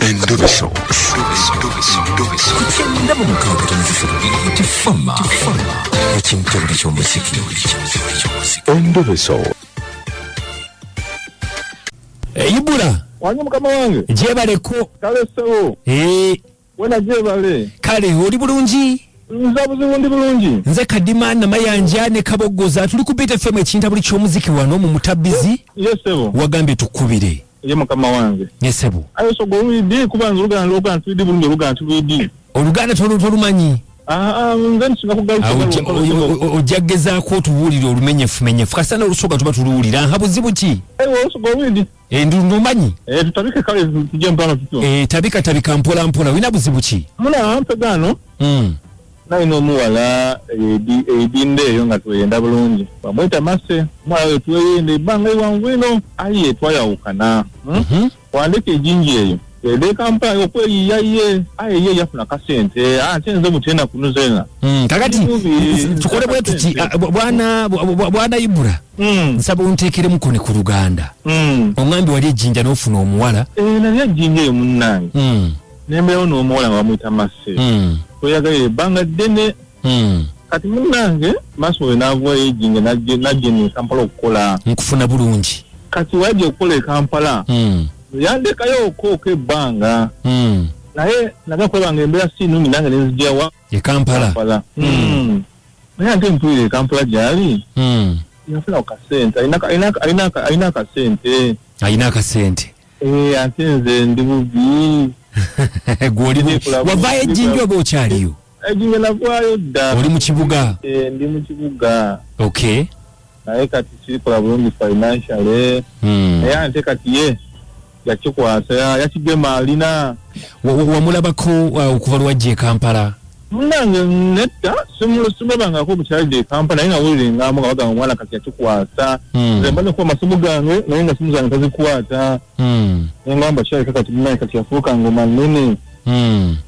Endobeso. Kugenda mu mukaaga tifama ekintu ky'omuziki. Endobeso. Ibula wanyu mukama wange jebaleko kale sewo wena jebale kale oli bulungi nzabuzibu ndi bulungi nze kadima na mayanja ne kabogoza tuli ku Bukedde FM ekinta buli ky'omuziki wano mu mutabizi yesebo wagambye tukubire ye mukama wange yesebo ayo so goludi kubanza oluganda lw'obantu bidi bulungi oluganda tubidi oluganda tolumanyi nze nsinga kugaluka ojaggezaako otubuulire olumenyefu kasana olusoga tuba tuluwulira nha buzibu ki olusoga olwidi ndumanyi tutabike kale tujje mpano tutyo tabika mpola wina buzibu ki muna mpegano naino omuwala edinde eyo nga tweyenda bulungi bamweta Mase omwala oyo tweyenda ebbanga iwanvu ino aye twayawukana wandika ejinji eyo ede Kampala okweyiya ye aye ye yafuna kasente ate nze mutenda kunuzena kakati tukole bwe tuti bwana Ibura nsaba untekere mukone ku Luganda ongambi wali ejinja n'ofuna omuwala nali ejinja eyo munnange nembeewo n'omuwala nga bamwita Mase oyagaye ebbanga ddene kati munnange Mase oyo n'avuwayo ejinja najje ne Kampala okukola nkufuna bulungi kati wajja okukola e Kampala yandekayo okooka ebbanga naye nagakolanga embeera sinungi nange nenzigyawa e Kampala naye ate mpulira e Kampala gyali yafuna kasente alina akasente ate nze ndi bubi wavaayo ejjinja oba okyaliyo ejjinja navaayo dda oli mu kibuga ndi mu kibuga okay naye kati kirikola bulungi financially naye ate kati ye yakikwasa yakigema alina wamulabako okuva lwajja e Kampala munange netta simulabangako bukyalidde e Kampala naye nawulire ngamba nga bagamba omwana kati yakikwasa nze mba nekuba amasimu gange naye nga simu zange tazikwata nengamba kyaleka kati munange kati yafuuka ngoma nnene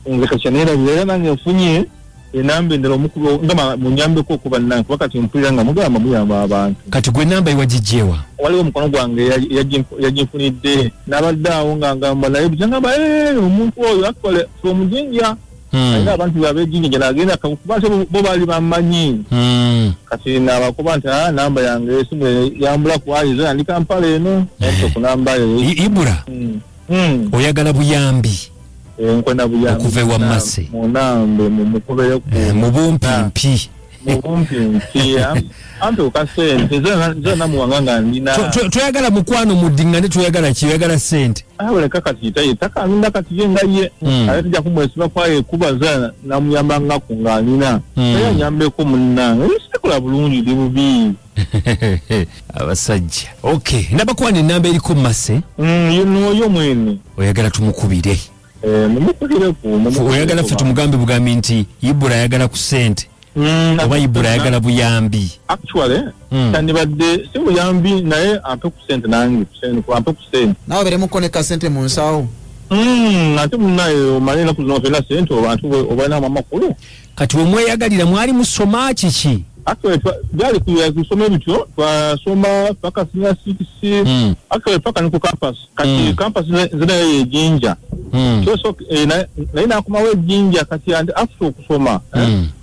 nze kati yaneerabira era nange nfunye enamba endala omukulu nga munyambeko okuba nange kuba kati mpulira nga mugamba muyamba abantu kati gwe namba ewagijjewa waliwo omukono gwange yaginfunidde n'abadde awo nga ngamba naye bujangamba omuntu oyo akole omujinja ayina abantu babejinja gyalagenda kuba bo baali bamanyi kati nabakuba nti namba yange esimu yambula kuwayiza yandi Kampala eno ku namba yo Ibura oyagala buyambi nkwenda buyambi okuva ewa Mase munambe mumukubeyo mu bumpimpi ampe okasente nze namuwanga nga ndina toyagala mukwano muddingane toyagala kiyagala sente awoleka kati taye takalinda kati ye nga ye ate tujja kumwesiba kwaye kubaza namuyamba nga kungalina naye anyambeko munnange sikola bulungi ndi bubi abasajja okay nabakwana enamba eriko Mase yo mwene oyagala tumukubire oyagala ffe tumugambe bugambi nti Ibura ayagala ku sente oba Ibura ayagala buyambi actually tandibadde si buyambi naye ampe ku sente nange ampe ku sente nawe bere mukoneka sente mu nsawo ate munaye omanye enaku zino fena sente abantu obalinamu amakulu kati wemweyagalira mwali musoma kiki actually byali kusoma ebityo twasoma paka senior 6 actually paka ni ku campus kati campus zinayo ejinja so naye nakomawo ejinja kati andi after okusoma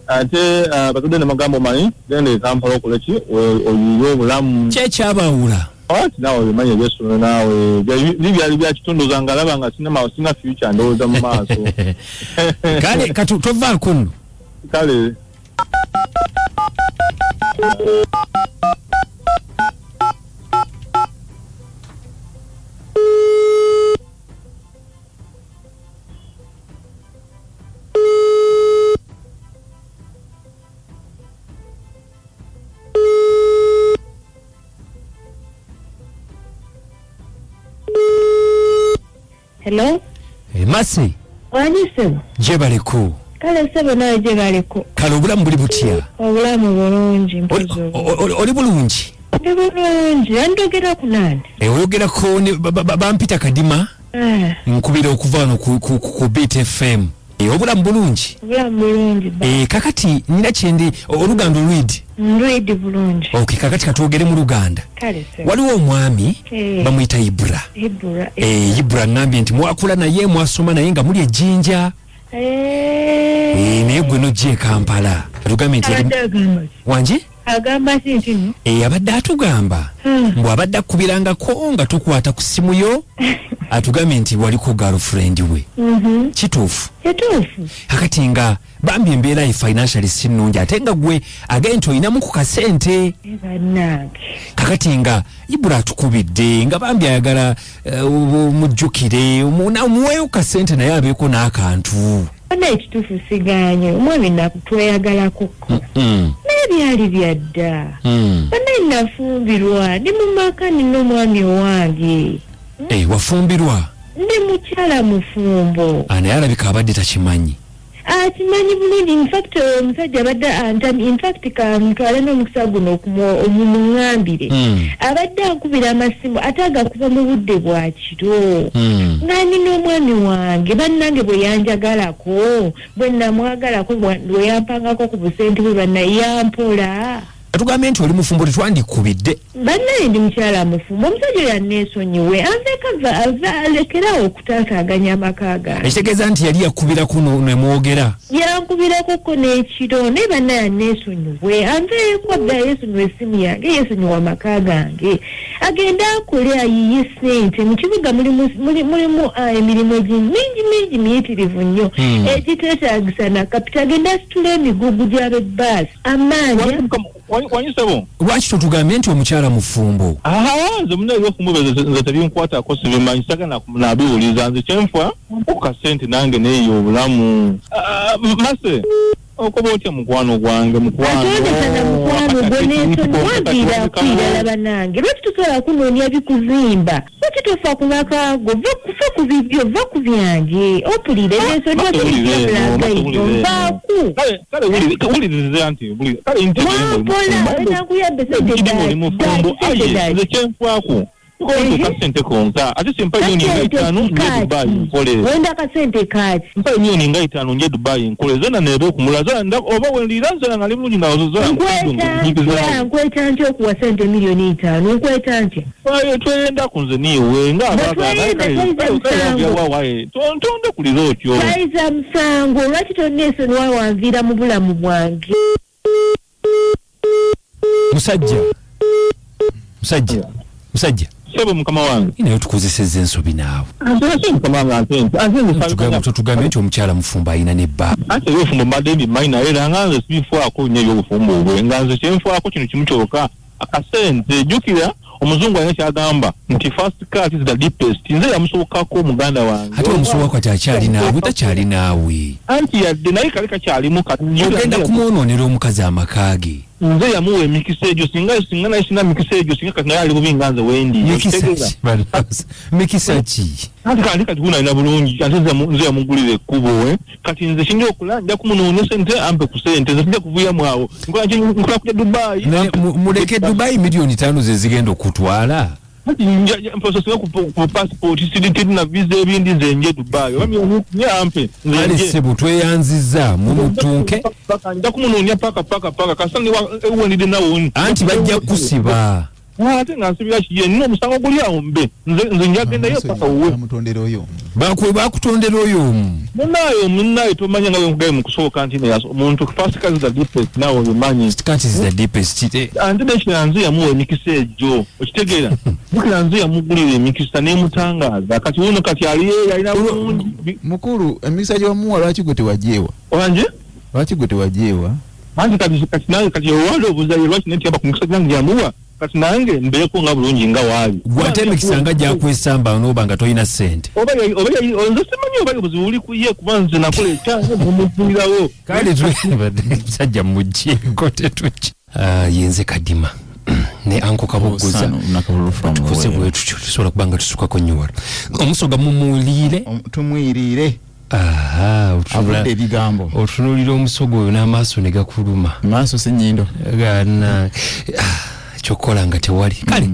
ate batudde ne magambo manyi genda e Kampala okola ki oyiye obulamu kyekyabawula ati nawe olimanya ebyesono nawe byali bya kitundu zange alaba nga sina future ndowooza mu maaso kale kati tovaako nno kale Hello? Mase Wanyise? Jebaleko Kale sebe nawe jebaleko kale obulamu buli butya obulamu bulungi mpozo oli bulungi ndi bulungi andogera ku nani oyogerako bampita kadima nkubira okuva wano ku Bukedde FM Obulamu bulungi. Obulamu bulungi. Kakati nina kyendi Oluganda olwidi. Ndwidi bulungi. Okay, kakati katwogere mu Luganda. Kale se. Waliwo omwami bamuyita Ibra. Ibra ngambye nti mwakula naye mwasoma naye nga muli ejjinja. Naye gwe nojje Kampala. Tugambe nti wanje? Agamba sintino. Abadde atugamba. Mbu abadde akubirangako nga tukwata ku simu yo. Atugambe nti waliko girlfriend we. Kituufu. Kituufu. Akati nga bambi embeera ye financially sinnungi ate nga gwe agenti oyinamu ku kasente. Kakati nga Ibra atukubidde nga bambi ayagala mujjukire muweeyo kasente naye abeeko n'akantu. Bana ekituufu siganye omwami nakutweyagalako. Byali byadda. Bana nafumbirwa ndi mu maka nina omwami wange. Wafumbirwa? Ndi mukyala mufumbo. Naye alabika abadde takimanyi. Kimanyi bulungi. In fact omusajja abadde antami. In fact kamutwale n'omukisa guno omumuŋŋambire. Abadde ankubira amasimu ate agakuba mu budde bwa kiro. Nga nina omwami wange bannange bwe yanjagalako bwe namwagalako bwe yampangako ku busente bwe bannayampola. Atugambye nti oli mufumbo tetwandikubidde. Bannaye ndi mukyala mufumbo omusajja yanneesonyiwe anveeka alekerawo okutaataaganya amaka gange. Ekitegeeza nti yali yakubirako nemwogera. Yankubirako n'ekiro naye bannaye yanneesonyiwe anveeko dda yeesonyiwa essimu yange yeesonyiwa amaka gange. Agenda akole ayiye ssente mu kibuga mulimu emirimu mingi miyitirivu nnyo egiteetaagisa na kapita agenda asitula emigugu gy'abebbaasi amaanyi. Wanyisebo. Lwaki totugambye nti omukyala mufumbo? Nze munaye ebifumbo nze tebinkwatako sibimanyi saga nabiwuliza nze kyenfa okukasente nange neeyo obulamu. Mase okoba otya mukwano gwange mukwano gwe n'ensonyiwagira kwirala bannange lwaki tosobola kunoonya bikuzimba lwaki tofa ku makaago va ku bibyo va ku byange opulire n'ensonyiwagiravaaku kale wuliriza nti nakuyambe nze kyenfaako kasente konka ate simpa milioni nga 5 nje Dubai nkole wenda kasente kati simpa milioni nga 5 nje Dubai nkole zana nebe okumulaza oba wenlira nzana ngali bulungi nazo nkweta nti okuwa sente milioni 5 nkweta nti twenda kunze niwe nga tonde kulira otyo faiza musango lwaki tonneesoni wawanviira mu bulamu bwange musajja sebo mukama wange inayo tukozesezza ensobi naawe tugambe nti omukyala mufumbo ayina nebba ate ebifumbo mbadde mbimanyi naye era nga nze sibifaako nnyo ebyobufumbo obwe nga nze kyenfaako kino kimu kyokka akasente jjukira omuzungu alina kyagamba nti first cut is the deepest nze yamusookako omuganda wange ate omusookako akyali naawe takyali naawe anti yadde naye kale kakyalimu ogenda kumwonoonera omukazi amaka ge nze yamuwa emikisa egyo singa naye sina mikisa egyo singa kati naye ali bubi nga nze wendi mikisa ki ate kati gunalina bulungi ate nze yamugulira ekkubo kati nze sinja okula nja kumunoonya sente ampe ku sente nze sinja kuvuyamu awo nkola kujja Dubai muleke Dubai milioni 5 ze zigenda okutwala mpososinga ku passport siditirina visa ebindi zenje Dubai nye ampe ale sebo tweyanziza mumutunke nja kumunoonya paka kasani ewendide nawo anti bajja kusiba ate nga nsibira kiye nina omusango guli awo mbe nze njagendayo paka wuwe bakutondera oyo munaye tomanya nga wenkugaye mukusooka nti omuntu fasika zida deepest nawe obimanyi ante nekira nze yamuwa emikisa egyo okitegeera bukira nze yamugulira emikisa nemutangaza kati wuno kati alina bulungi mukulu emikisa gyomuwa lwaki gwe tewajeewa wanje lwaki gwe tewajeewa anti kati nange kati owali obuzayo lwaki netiyaba ku mikisa gyange yamuwa kati nange mbeeko nga bulungi nga waali gwate emikisa nga gyakwesamba n'oba nga tolina ssente oba nze simanyi oba obuzibu buli ku ye kuba nze nakola ekyange mumuvulirawo kale twebadde musajja mugjeeko tetuki yenze kadima ne anko kabogoza tukoze bwe tutyo tusobola kuba nga tusukako nnyo wala omusoga mumuliire tumwiriire avudde ebigambo otunulira omusogo oyo n'amaaso ne gakuluma maaso si nnyindo gana kyokola nga tewali kale